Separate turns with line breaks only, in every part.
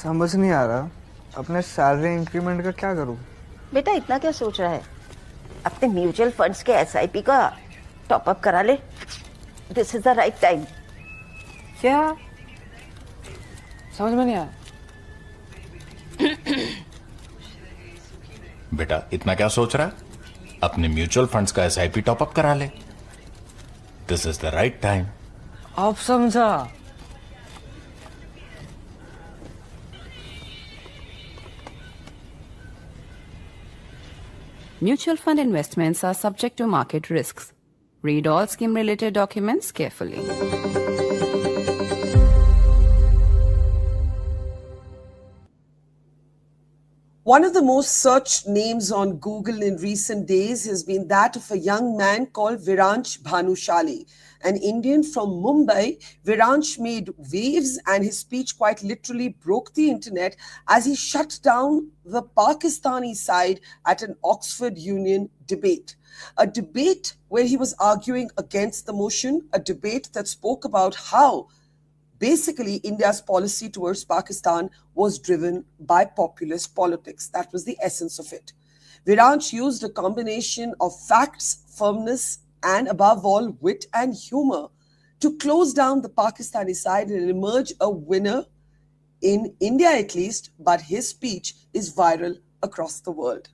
समझ नहीं आ रहा अपने सैलरी इंक्रीमेंट का क्या करूं।
बेटा इतना क्या सोच रहा है? अपने म्यूचुअल फंड्स के एसआईपी का टॉप अप करा ले। This is the right time.
क्या? समझ में नहीं आया।
बेटा इतना क्या सोच रहा है? अपने म्यूचुअल फंड्स का एसआईपी टॉप अप करा ले। This is the right time.
अब समझा।
Mutual fund investments are subject to market risks. Read all scheme-related documents carefully.
One of the most searched names on Google in recent days has been that of a young man called Viransh Bhanushali. An Indian from Mumbai, Viransh made waves and his speech quite literally broke the internet as he shut down the Pakistani side at an Oxford Union debate. A debate where he was arguing against the motion, a debate that spoke about how basically India's policy towards Pakistan was driven by populist politics. That was the essence of it. Viransh used a combination of facts, firmness, and above all, wit and humor to close down the Pakistani side and emerge a winner in India at least, but his speech is viral across the world.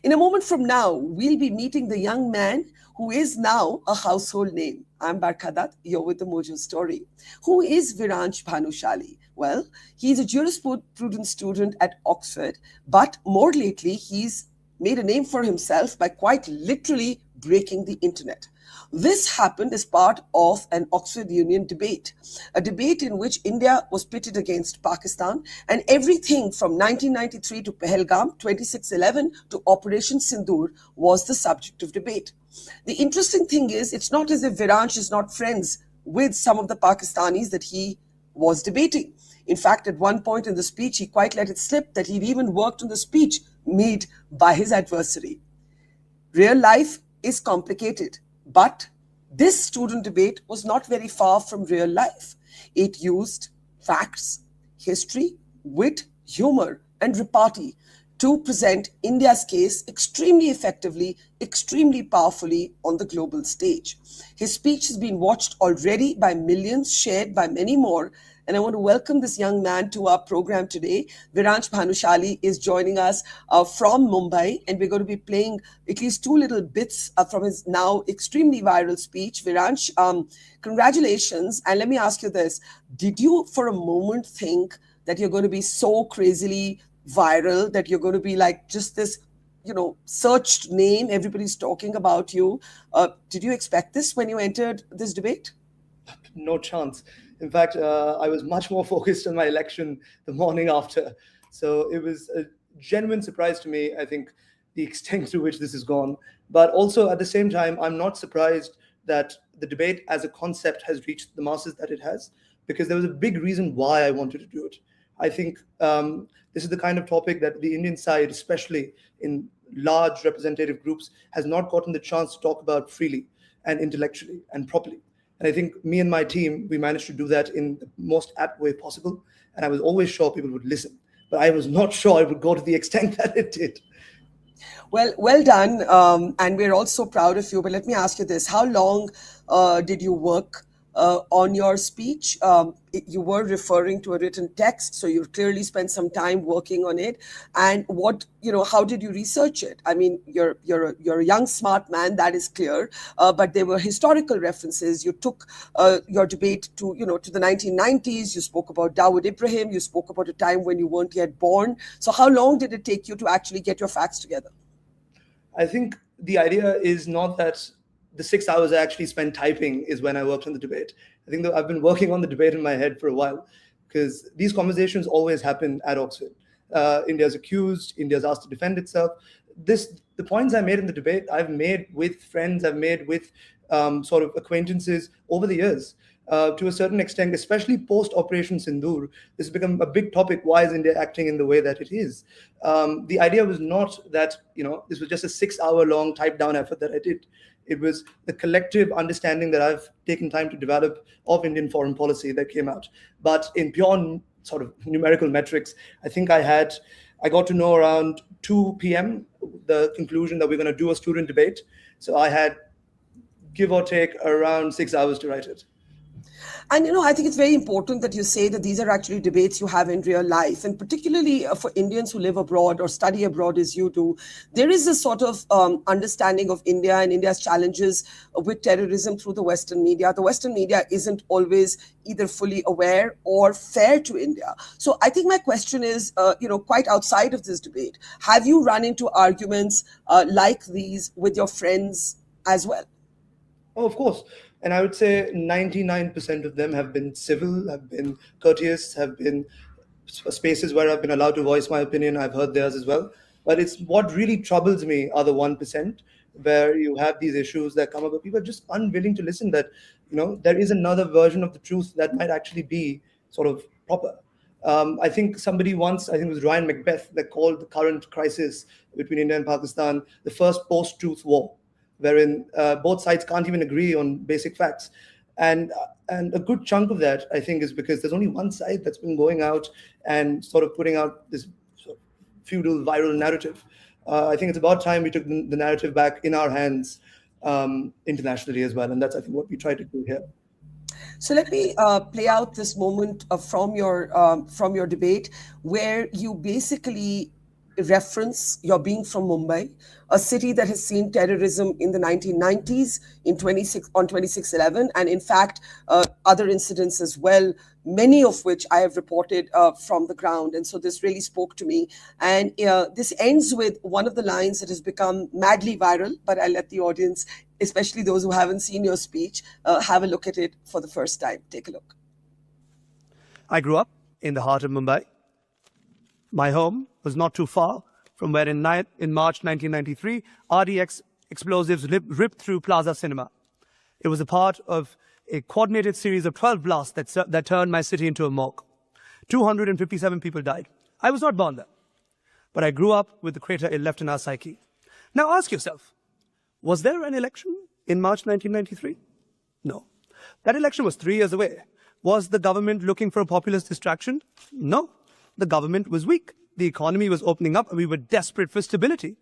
In a moment from now, we'll be meeting the young man who is now a household name. I'm Barkha, you're with the Mojo Story. Who is Viransh Bhanushali? Well, he's a jurisprudence student at Oxford, but more lately, he's made a name for himself by quite literally breaking the internet. This happened as part of an Oxford Union debate, a debate in which India was pitted against Pakistan, and everything from 1993 to Pahalgam, 2611 to Operation Sindoor was the subject of debate. The interesting thing is, it's not as if Viransh is not friends with some of the Pakistanis that he was debating. In fact, at one point in the speech, he quite let it slip that he'd even worked on the speech made by his adversary. Real life is complicated, but this student debate was not very far from real life. It used facts, history, wit, humor, and repartee to present India's case extremely effectively, extremely powerfully on the global stage. His speech has been watched already by millions, shared by many more, and I want to welcome this young man to our program today. Viransh Bhanushali is joining us from Mumbai, and we're going to be playing at least two little bits from his now extremely viral speech. Viransh, congratulations. And let me ask you this. Did you for a moment think that you're going to be so crazily viral, that you're going to be like just this, searched name, everybody's talking about you? Did you expect this when you entered this debate?
No chance. In fact, I was much more focused on my election the morning after. So it was a genuine surprise to me, I think, the extent to which this has gone. But also at the same time, I'm not surprised that the debate as a concept has reached the masses that it has, because there was a big reason why I wanted to do it. I think this is the kind of topic that the Indian side, especially in large representative groups, has not gotten the chance to talk about freely and intellectually and properly. And I think me and my team, we managed to do that in the most apt way possible. And I was always sure people would listen, but I was not sure it would go to the extent that it did.
Well done. And we're all so proud of you. But let me ask you this. How long did you work on your speech? You were referring to a written text, so you clearly spent some time working on it. And how did you research it? I mean, you're a young, smart man, that is clear. But there were historical references. You took your debate to the 1990s. You spoke about Dawood Ibrahim. You spoke about a time when you weren't yet born. So how long did it take you to actually get your facts together?
I think the idea is not that the 6 hours I actually spent typing is when I worked on the debate. I think that I've been working on the debate in my head for a while, because these conversations always happen at Oxford. India's accused, India's asked to defend itself. The points I made in the debate, I've made with friends, I've made with sort of acquaintances over the years. To a certain extent, especially post-Operation Sindoor, this has become a big topic. Why is India acting in the way that it is? The idea was not that, this was just a 6-hour-long type-down effort that I did. It was the collective understanding that I've taken time to develop of Indian foreign policy that came out. But in pure sort of numerical metrics. I think I got to know around 2 p.m. the conclusion that we're going to do a student debate. So I had, give or take, around 6 hours to write it.
And, I think it's very important that you say that these are actually debates you have in real life. And particularly for Indians who live abroad or study abroad as you do, there is a sort of understanding of India and India's challenges with terrorism through the Western media. The Western media isn't always either fully aware or fair to India. So I think my question is, quite outside of this debate, have you run into arguments like these with your friends as well?
Oh, of course. And I would say 99% of them have been civil, have been courteous, have been spaces where I've been allowed to voice my opinion. I've heard theirs as well. But it's what really troubles me are the 1% where you have these issues that come up, but people are just unwilling to listen that, there is another version of the truth that might actually be sort of proper. I think somebody once, I think it was Ryan Macbeth, that called the current crisis between India and Pakistan the first post-truth war, wherein both sides can't even agree on basic facts. And a good chunk of that, I think, is because there's only one side that's been going out and sort of putting out this sort of feudal viral narrative. I think it's about time we took the narrative back in our hands internationally as well. And that's, I think, what we try to do here.
So let me play out this moment from your debate where you basically reference your being from Mumbai, a city that has seen terrorism in the 1990s on 26/11, and in fact other incidents as well, many of which I have reported from the ground. And so this really spoke to me. And this ends with one of the lines that has become madly viral, but I'll let the audience, especially those who haven't seen your speech, have a look at it for the first time. Take a look.
I grew up in the heart of Mumbai. My home was not too far from where in March 1993, RDX explosives ripped through Plaza Cinema. It was a part of a coordinated series of 12 blasts that turned my city into a morgue. 257 people died. I was not born there, but I grew up with the crater it left in our psyche. Now ask yourself, was there an election in March 1993? No. That election was 3 years away. Was the government looking for a populist distraction? No. The government was weak. The economy was opening up and we were desperate for stability.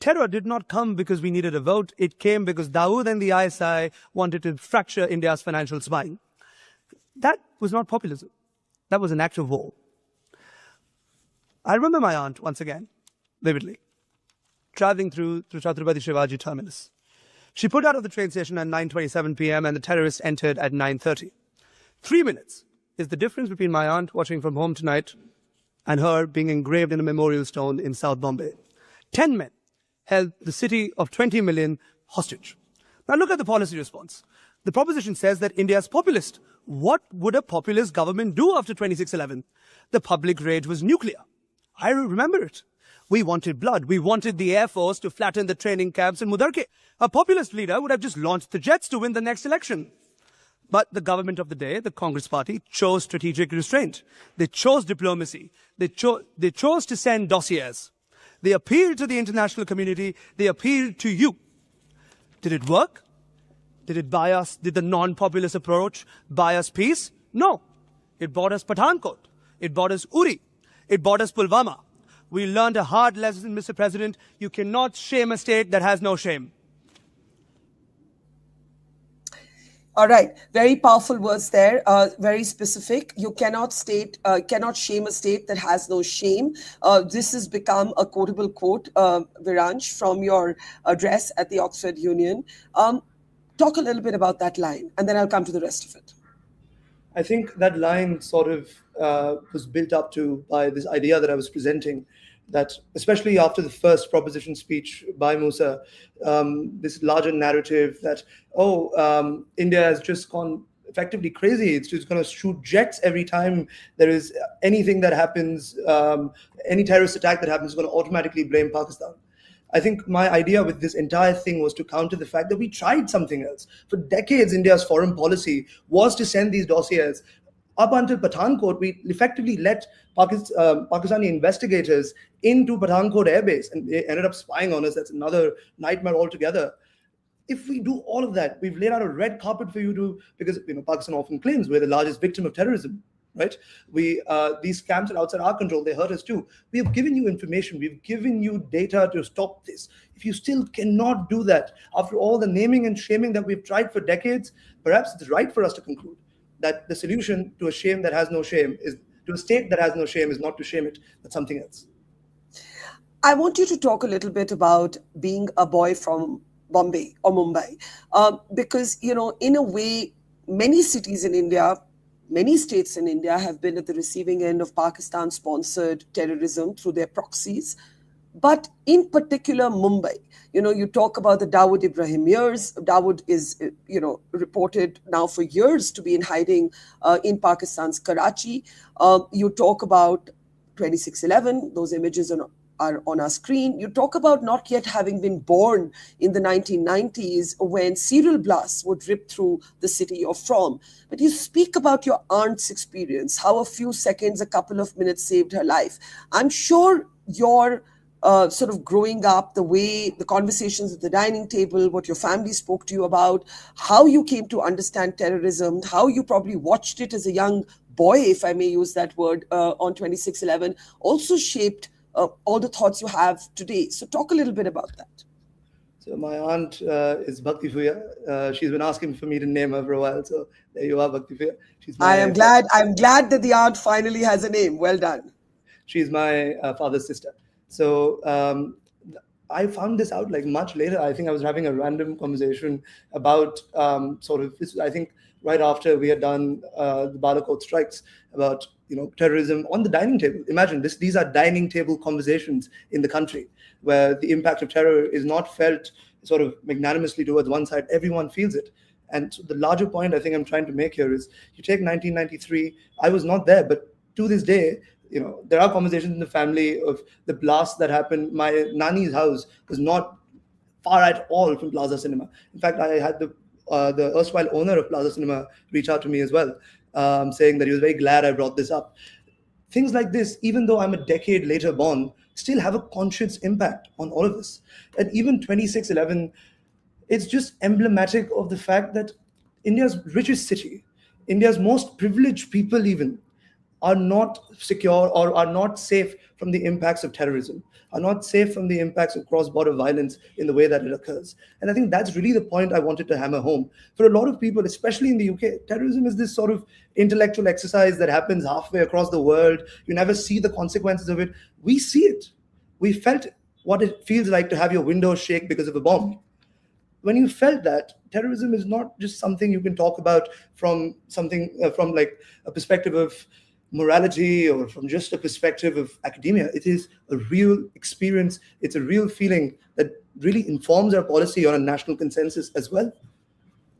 Terror did not come because we needed a vote. It came because Dawood and the ISI wanted to fracture India's financial spine. That was not populism. That was an act of war. I remember my aunt, once again, vividly, traveling through Chhatrapati Shivaji terminus. She pulled out of the train station at 9:27 p.m. and the terrorists entered at 9:30. 3 minutes is the difference between my aunt watching from home tonight and her being engraved in a memorial stone in South Bombay. 10 men held the city of 20 million hostage. Now look at the policy response. The proposition says that India is populist. What would a populist government do after 26/11? The public rage was nuclear. I remember it. We wanted blood. We wanted the Air Force to flatten the training camps in Mudarke. A populist leader would have just launched the jets to win the next election. But the government of the day, the Congress party, chose strategic restraint. They chose diplomacy. They chose to send dossiers. They appealed to the international community. They appealed to you. Did it work? Did the non-populist approach buy us peace? No. It bought us Pathankot. It bought us Uri. It bought us Pulwama. We learned a hard lesson, Mr. President. You cannot shame a state that has no shame.
All right, very powerful words there, very specific. You cannot shame a state that has no shame. This has become a quotable quote, Viransh, from your address at the Oxford Union. Talk a little bit about that line, and then I'll come to the rest of it.
I think that line sort of was built up to by this idea that I was presenting, that especially after the first proposition speech by Musa, this larger narrative that, India has just gone effectively crazy. It's just going to shoot jets every time there is anything that happens, any terrorist attack that happens is going to automatically blame Pakistan. I think my idea with this entire thing was to counter the fact that we tried something else. For decades, India's foreign policy was to send these dossiers. Up until Pathankot, we effectively let Pakistani investigators into Pathankot airbase, and they ended up spying on us. That's another nightmare altogether. If we do all of that, we've laid out a red carpet for you to, because Pakistan often claims we're the largest victim of terrorism. right? These scams are outside our control. They hurt us too. We have given you information. We've given you data to stop this. If you still cannot do that, after all the naming and shaming that we've tried for decades, perhaps it's right for us to conclude that the solution to a shame that has no shame is to a state that has no shame is not to shame it, but something else.
I want you to talk a little bit about being a boy from Bombay or Mumbai, because, in a way, many cities in India, many states in India have been at the receiving end of Pakistan-sponsored terrorism through their proxies. But in particular, Mumbai, you talk about the Dawood Ibrahim years. Dawood is, reported now for years to be in hiding in Pakistan's Karachi. You talk about 26/11, those images are on our screen. You talk about not yet having been born in the 1990s when serial blasts would rip through the city you're from. But you speak about your aunt's experience, how a few seconds, a couple of minutes saved her life. I'm sure your sort of growing up, the way the conversations at the dining table, what your family spoke to you about, how you came to understand terrorism, how you probably watched it as a young boy, if I may use that word, on 26/11, also shaped all the thoughts you have today. So talk a little bit about that.
So my aunt is Bhakti Fuya. She's been asking for me to name her for a while. So there you are, Bhakti Fuya.
I'm glad that the aunt finally has a name. Well done.
She's my father's sister. So I found this out like much later. I think I was having a random conversation about sort of this, I think right after we had done the Balakot strikes, about terrorism on the dining table. Imagine this; these are dining table conversations in the country where the impact of terror is not felt sort of magnanimously towards one side. Everyone feels it. And so the larger point I think I'm trying to make here is, you take 1993. I was not there, but to this day, there are conversations in the family of the blast that happened. My nani's house was not far at all from Plaza Cinema. In fact, I had the erstwhile owner of Plaza Cinema reach out to me as well, saying that he was very glad I brought this up. Things like this, even though I'm a decade later born, still have a conscious impact on all of us. And even 26/11, it's just emblematic of the fact that India's richest city, India's most privileged people even, are not secure or are not safe from the impacts of terrorism, are not safe from the impacts of cross-border violence in the way that it occurs. And I think that's really the point I wanted to hammer home. For a lot of people, especially in the UK, terrorism is this sort of intellectual exercise that happens halfway across the world. You never see the consequences of it. We see it. We felt what it feels like to have your windows shake because of a bomb. When you felt that, terrorism is not just something you can talk about from from like a perspective of morality or from just a perspective of academia. It is a real experience. It's a real feeling that really informs our policy on a national consensus as well.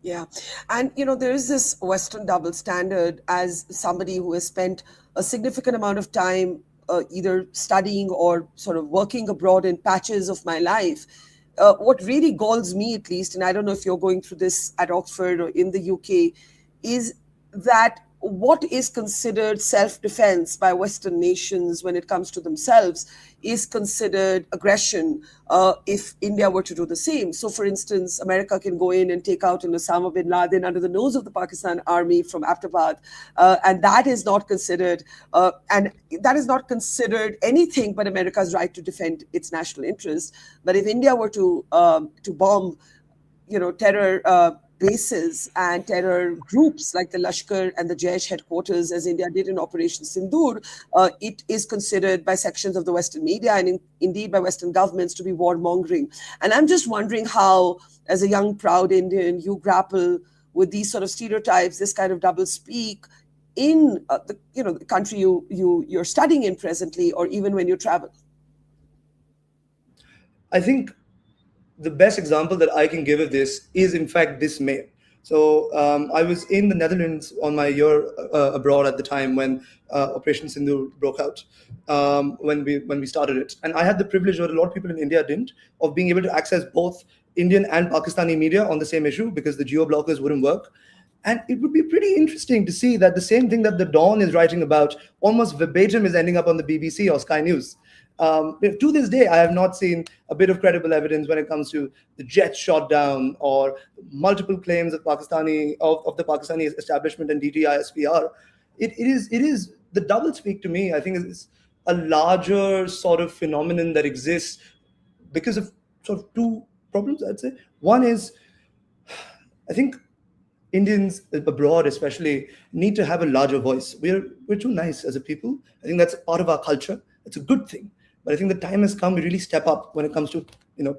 Yeah. And, there is this Western double standard. As somebody who has spent a significant amount of time either studying or sort of working abroad in patches of my life, what really galls me, at least, and I don't know if you're going through this at Oxford or in the UK, is that what is considered self-defense by Western nations when it comes to themselves is considered aggression if India were to do the same. So, for instance, America can go in and take out an Osama bin Laden under the nose of the Pakistan army from Abbottabad, and that is not considered, anything but America's right to defend its national interest. But if India were to bomb, terror bases and terror groups like the Lashkar and the Jaish headquarters, as India did in Operation Sindoor, it is considered by sections of the Western media and indeed by Western governments to be warmongering. And I'm just wondering how, as a young, proud Indian, you grapple with these sort of stereotypes, this kind of double speak in the country you're studying in presently, or even when you travel.
I think the best example that I can give of this is, in fact, this May. So I was in the Netherlands on my year abroad at the time when Operation Sindoor broke out, when we started it. And I had the privilege, that a lot of people in India didn't, of being able to access both Indian and Pakistani media on the same issue because the geo-blockers wouldn't work. And it would be pretty interesting to see that the same thing that the Dawn is writing about almost verbatim is ending up on the BBC or Sky News. To this day, I have not seen a bit of credible evidence when it comes to the jets shot down or multiple claims of the Pakistani establishment and DTI SPR. it is the double speak to me. I think is a larger sort of phenomenon that exists because of sort of two problems. I'd say one is I think Indians abroad, especially, need to have a larger voice. We're too nice as a people. I think that's part of our culture. It's a good thing. But I think the time has come to really step up when it comes to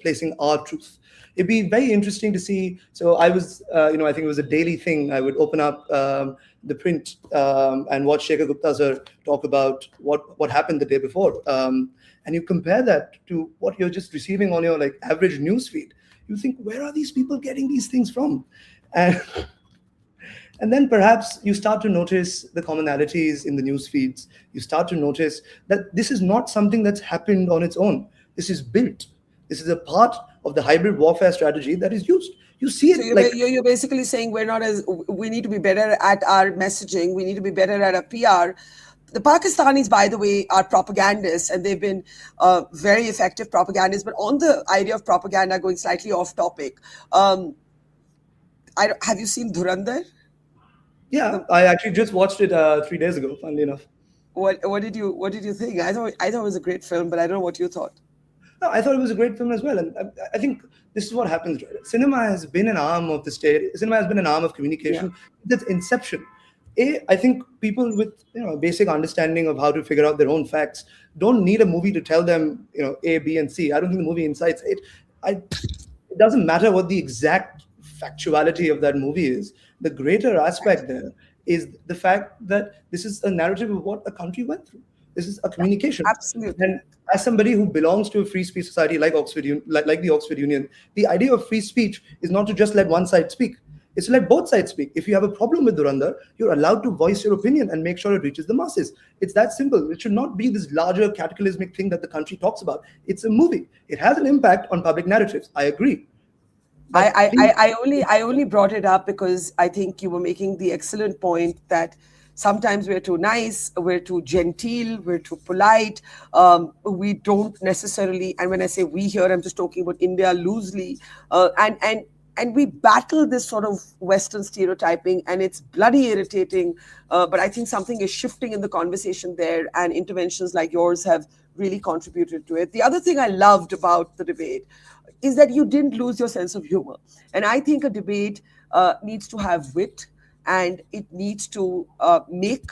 placing our truth. It'd be very interesting to see. So I was, I think it was a daily thing. I would open up the print and watch Shekhar Gupta sir talk about what happened the day before, and you compare that to what you're just receiving on your like average news feed. You think, where are these people getting these things from? And and then perhaps you start to notice the commonalities in the news feeds. You start to notice that this is not something that's happened on its own. This is built. This is a part of the hybrid warfare strategy that is used. You see it
So you're basically saying we need to be better at our messaging. We need to be better at our PR. The Pakistanis, by the way, are propagandists, and they've been very effective propagandists. But on the idea of propaganda, going slightly off topic, have you seen Dhurandhar?
Yeah, I actually just watched it 3 days ago. Funnily enough.
What did you think? I thought it was a great film, but I don't know what you thought.
No, I thought it was a great film as well, and I think this is what happens. Right? Cinema has been an arm of the state. Cinema has been an arm of communication. That's inception. I think people with a basic understanding of how to figure out their own facts don't need a movie to tell them A, B, and C. I don't think the movie incites it. It doesn't matter what the exact factuality of that movie is. The greater aspect there is the fact that this is a narrative of what a country went through. This is a communication.
Absolutely.
And as somebody who belongs to a free speech society like like the Oxford Union, the idea of free speech is not to just let one side speak. It's to let both sides speak. If you have a problem with Dhurandhar, you're allowed to voice your opinion and make sure it reaches the masses. It's that simple. It should not be this larger cataclysmic thing that the country talks about. It's a movie. It has an impact on public narratives. I agree.
I only brought it up because I think you were making the excellent point that sometimes we're too nice, we're too genteel, we're too polite. We don't necessarily, and when I say we here, I'm just talking about India loosely, and we battle this sort of Western stereotyping, and it's bloody irritating. But I think something is shifting in the conversation there, and interventions like yours have really contributed to it. The other thing I loved about the debate is that you didn't lose your sense of humor. And I think a debate needs to have wit, and it needs to make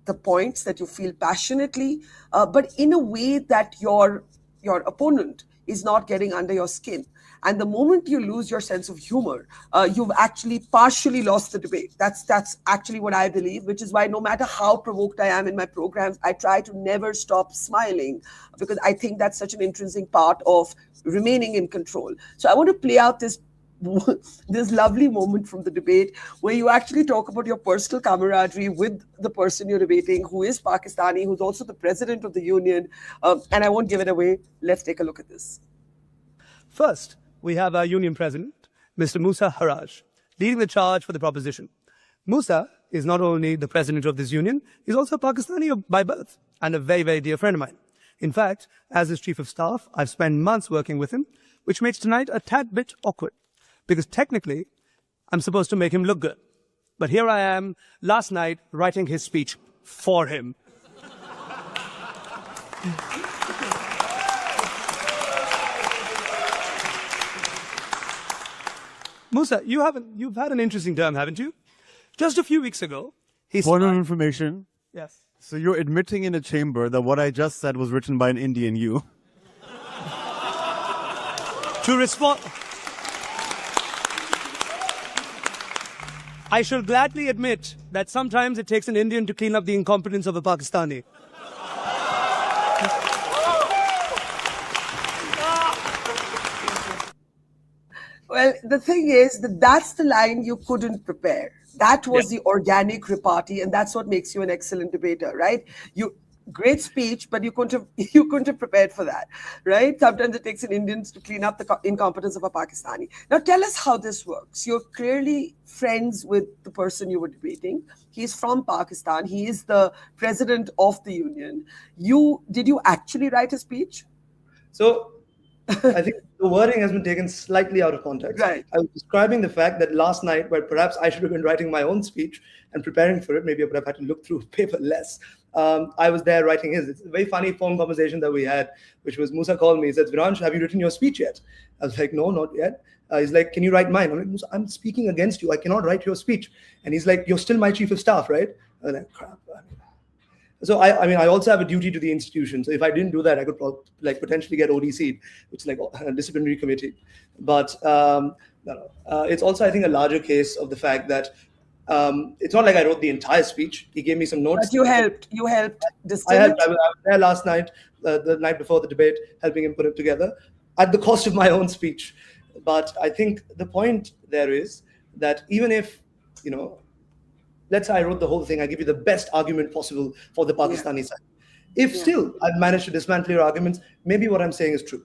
the points that you feel passionately, but in a way that your opponent is not getting under your skin. And the moment you lose your sense of humor, you've actually partially lost the debate. That's actually what I believe, which is why no matter how provoked I am in my programs, I try to never stop smiling, because I think that's such an intrinsic part of remaining in control. So I want to play out this lovely moment from the debate where you actually talk about your personal camaraderie with the person you're debating, who is Pakistani, who's also the president of the union. And I won't give it away. Let's take a look at this.
First, we have our union president, Mr. Musa Haraj, leading the charge for the proposition. Musa is not only the president of this union, he's also Pakistani by birth and a very, very dear friend of mine. In fact, as his chief of staff, I've spent months working with him, which makes tonight a tad bit awkward, because technically, I'm supposed to make him look good. But here I am, last night, writing his speech for him. Musa, you've had an interesting term, haven't you? Just a few weeks ago,
Point of information.
Yes.
So you're admitting in a chamber that what I just said was written by an Indian you.
To respond, I shall gladly admit that sometimes it takes an Indian to clean up the incompetence of a Pakistani.
Well, the thing is that's the line you couldn't prepare. That was the organic repartee, and that's what makes you an excellent debater, right? Great speech, but you couldn't have prepared for that, right? Sometimes it takes an Indian to clean up the incompetence of a Pakistani. Now, tell us how this works. You're clearly friends with the person you were debating. He's from Pakistan. He is the president of the union. Did you actually write a speech?
So I think the wording has been taken slightly out of context.
Right.
I was describing the fact that last night, where perhaps I should have been writing my own speech and preparing for it, maybe I would have had to look through paper less. I was there writing his. It's a very funny phone conversation that we had, which was Musa called me. He said, Viransh, have you written your speech yet? I was like, no, not yet. He's like, can you write mine? I'm like, Musa, I'm speaking against you. I cannot write your speech. And he's like, you're still my chief of staff, right? I was like, crap. So I mean, I also have a duty to the institution. So if I didn't do that, I could potentially get ODC'd, which is like a disciplinary committee. But no. It's also, I think, a larger case of the fact that it's not like I wrote the entire speech. He gave me some notes.
But you helped distill
I
it?
was there last night, the night before the debate, helping him put it together at the cost of my own speech. But I think the point there is that even if, let's say I wrote the whole thing, I give you the best argument possible for the Pakistani side. If still I've managed to dismantle your arguments, maybe what I'm saying is true.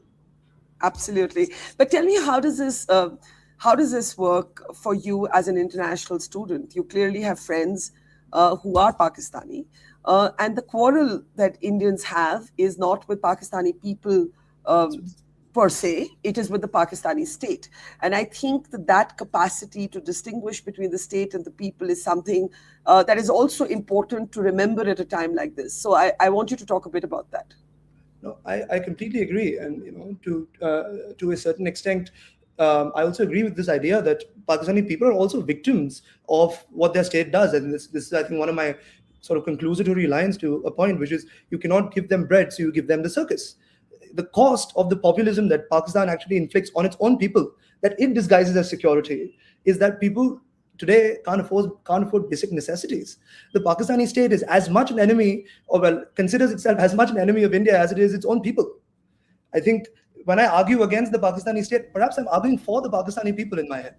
Absolutely. But tell me, how does this work for you as an international student? You clearly have friends who are Pakistani, and the quarrel that Indians have is not with Pakistani people per se, it is with the Pakistani state. And I think that capacity to distinguish between the state and the people is something that is also important to remember at a time like this. So I want you to talk a bit about that.
No, I completely agree. And, to a certain extent, I also agree with this idea that Pakistani people are also victims of what their state does. And this is, I think, one of my sort of conclusory lines to a point, which is you cannot give them bread, so you give them the circus. The cost of the populism that Pakistan actually inflicts on its own people, that it disguises as security, is that people today can't afford basic necessities. The Pakistani state is as much an enemy, considers itself as much an enemy of India as it is its own people. I think when I argue against the Pakistani state, perhaps I'm arguing for the Pakistani people in my head.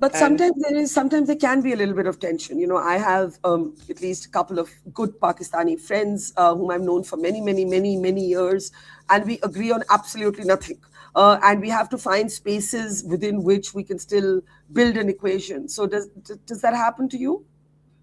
But sometimes there can be a little bit of tension. I have at least a couple of good Pakistani friends whom I've known for many, many, many, many years, and we agree on absolutely nothing. And we have to find spaces within which we can still build an equation. So does that happen to you?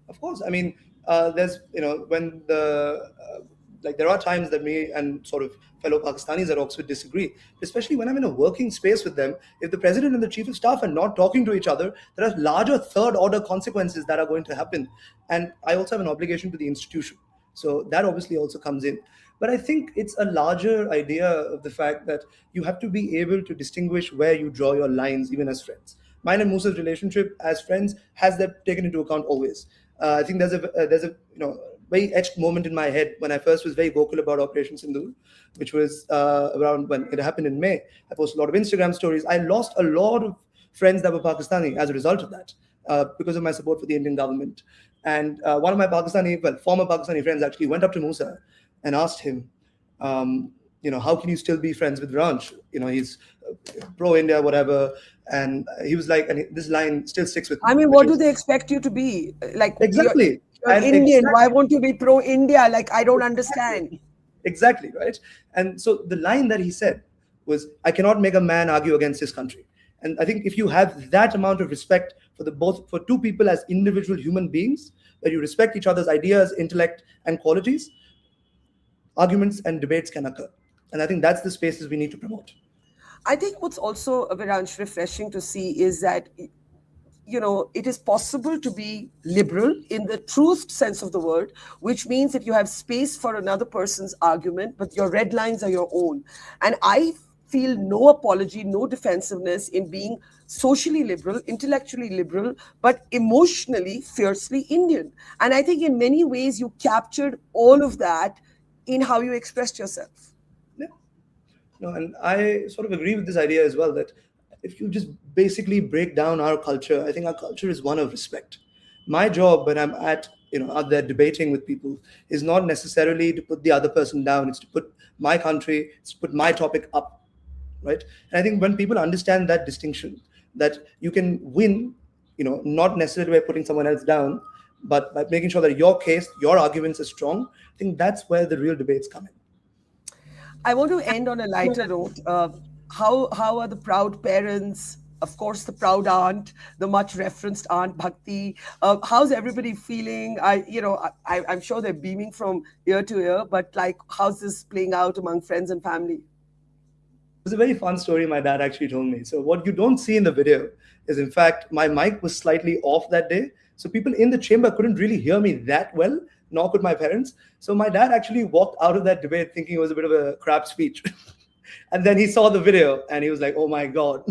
Of course. I mean, there's, when there are times that me and sort of fellow Pakistanis at Oxford disagree, especially when I'm in a working space with them. If the president and the chief of staff are not talking to each other, there are larger third order consequences that are going to happen. And I also have an obligation to the institution. So that obviously also comes in. But I think it's a larger idea of the fact that you have to be able to distinguish where you draw your lines, even as friends. Mine and Musa's relationship as friends has that taken into account always. I think there's a very etched moment in my head when I first was very vocal about Operation Sindoor, which was around when it happened in May. I posted a lot of Instagram stories. I lost a lot of friends that were Pakistani as a result of that, because of my support for the Indian government. And one of my former Pakistani friends actually went up to Musa and asked him, how can you still be friends with Ranch? He's pro-India, whatever. And he was like, and this line still sticks with me.
I mean, what do they expect you to be? Like,
exactly.
You're Indian. Exactly. Why won't you be pro-India? Like, I don't understand.
Exactly, right? And so the line that he said was, I cannot make a man argue against his country. And I think if you have that amount of respect for two people as individual human beings, that you respect each other's ideas, intellect, and qualities, arguments and debates can occur. And I think that's the spaces we need to promote.
I think what's also very refreshing to see is that, it is possible to be liberal in the truest sense of the word, which means that you have space for another person's argument, but your red lines are your own. And I feel no apology, no defensiveness in being socially liberal, intellectually liberal, but emotionally, fiercely Indian. And I think in many ways you captured all of that in how you expressed yourself.
Yeah. No, and I sort of agree with this idea as well, that if you just basically break down our culture, I think our culture is one of respect. My job when I'm out there debating with people is not necessarily to put the other person down. It's to put my country, it's to put my topic up, right? And I think when people understand that distinction, that you can win, not necessarily by putting someone else down, but by making sure that your case, your arguments are strong, I think that's where the real debates come in.
I want to end on a lighter note. How are the proud parents? Of course, the proud aunt, the much referenced Aunt Bhakti. How's everybody feeling? I'm sure they're beaming from ear to ear, but how's this playing out among friends and family?
was a very fun story my dad actually told me. So what you don't see in the video is, in fact, my mic was slightly off that day. So people in the chamber couldn't really hear me that well, nor could my parents. So my dad actually walked out of that debate thinking it was a bit of a crap speech. And then he saw the video and he was like, oh my God.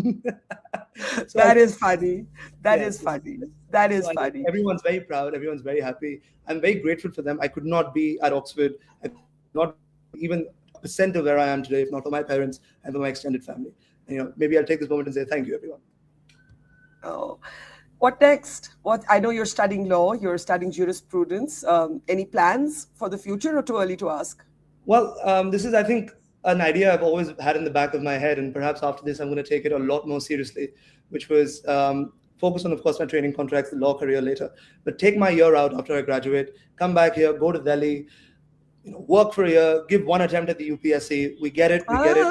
So
That is funny. That is funny. That is funny.
Everyone's very proud. Everyone's very happy. I'm very grateful for them. I could not be at Oxford. I could not even % of where I am today, if not for my parents and for my extended family. And, maybe I'll take this moment and say thank you, everyone.
Oh, what next? I know you're studying law. You're studying jurisprudence. Any plans for the future, or too early to ask?
Well, this is, I think, an idea I've always had in the back of my head, and perhaps after this, I'm going to take it a lot more seriously, which was focus on, of course, my training contracts, the law career later, but take my year out after I graduate, come back here, go to Delhi, work for a year, give one attempt at the UPSC. We get it. We get it.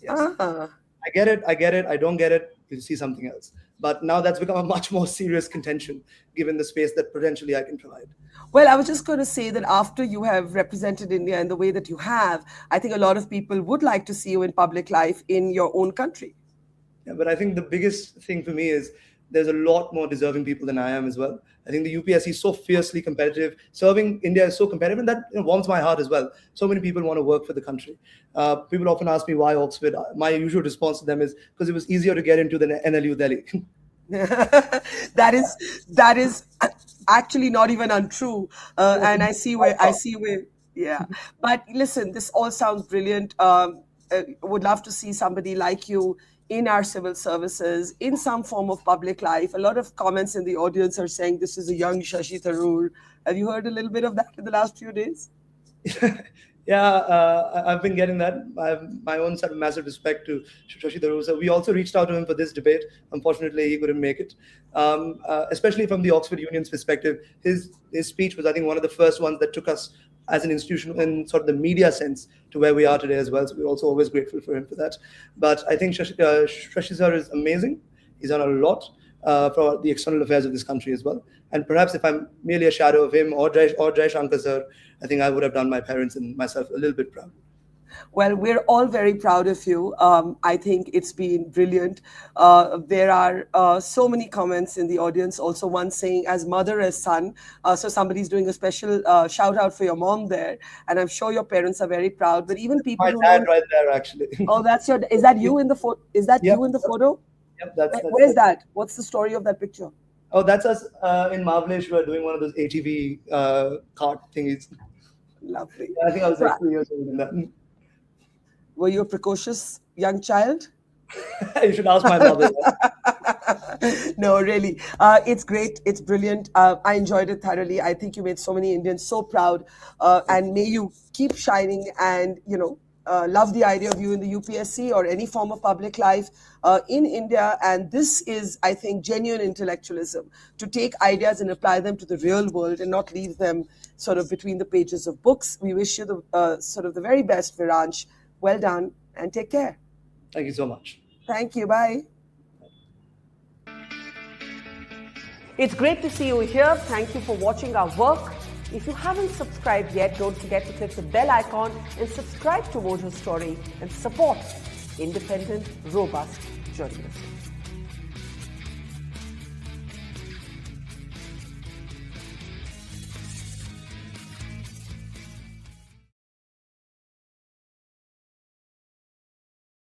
Yes. I get it. I don't get it. You'll see something else. But now that's become a much more serious contention, given the space that potentially I can provide.
Well, I was just going to say that after you have represented India in the way that you have, I think a lot of people would like to see you in public life in your own country.
Yeah, but I think the biggest thing for me is there's a lot more deserving people than I am as well. I think the UPSC is so fiercely competitive. Serving India is so competitive, and that warms my heart as well. So many people want to work for the country. People often ask me why Oxford. My usual response to them is because it was easier to get into than NLU Delhi.
That is actually not even untrue, and I see where. Yeah. But listen, this all sounds brilliant. Would love to see somebody like you in our civil services, in some form of public life. A lot of comments in the audience are saying this is a young Shashi Tharoor. Have you heard a little bit of that in the last few days?
Yeah, I've been getting that. I have my own sort of massive respect to Shashi Tharoor. So we also reached out to him for this debate. Unfortunately, he couldn't make it. Especially from the Oxford Union's perspective, his speech was, I think, one of the first ones that took us as an institution in sort of the media sense to where we are today as well. So we're also always grateful for him for that. But I think Shashi sir is amazing. He's done a lot for the external affairs of this country as well. And perhaps if I'm merely a shadow of him or Jai Shankar sir, I think I would have done my parents and myself a little bit proud.
Well, we're all very proud of you. I think it's been brilliant. There are so many comments in the audience. Also, one saying, as mother, as son. So somebody's doing a special shout out for your mom there. And I'm sure your parents are very proud. But even people
My dad right there, actually.
Oh, is that you in the photo? Is that you in the photo?
Yep, that's
Where's that? What's the story of that picture?
Oh, that's us in Mahabaleshwar doing one of those ATV cart thingies.
Lovely.
I think I was like 2 years old in that.
Were you a precocious young child?
You should ask my mother.
No, really. It's great. It's brilliant. I enjoyed it thoroughly. I think you made so many Indians so proud. And may you keep shining and, love the idea of you in the UPSC or any form of public life in India. And this is, I think, genuine intellectualism, to take ideas and apply them to the real world and not leave them sort of between the pages of books. We wish you the sort of the very best, Viransh. Well done and take care.
Thank you so much.
Thank you. Bye. It's great to see you here. Thank you for watching our work. If you haven't subscribed yet, don't forget to click the bell icon and subscribe to Mojo Story and support independent, robust journalism.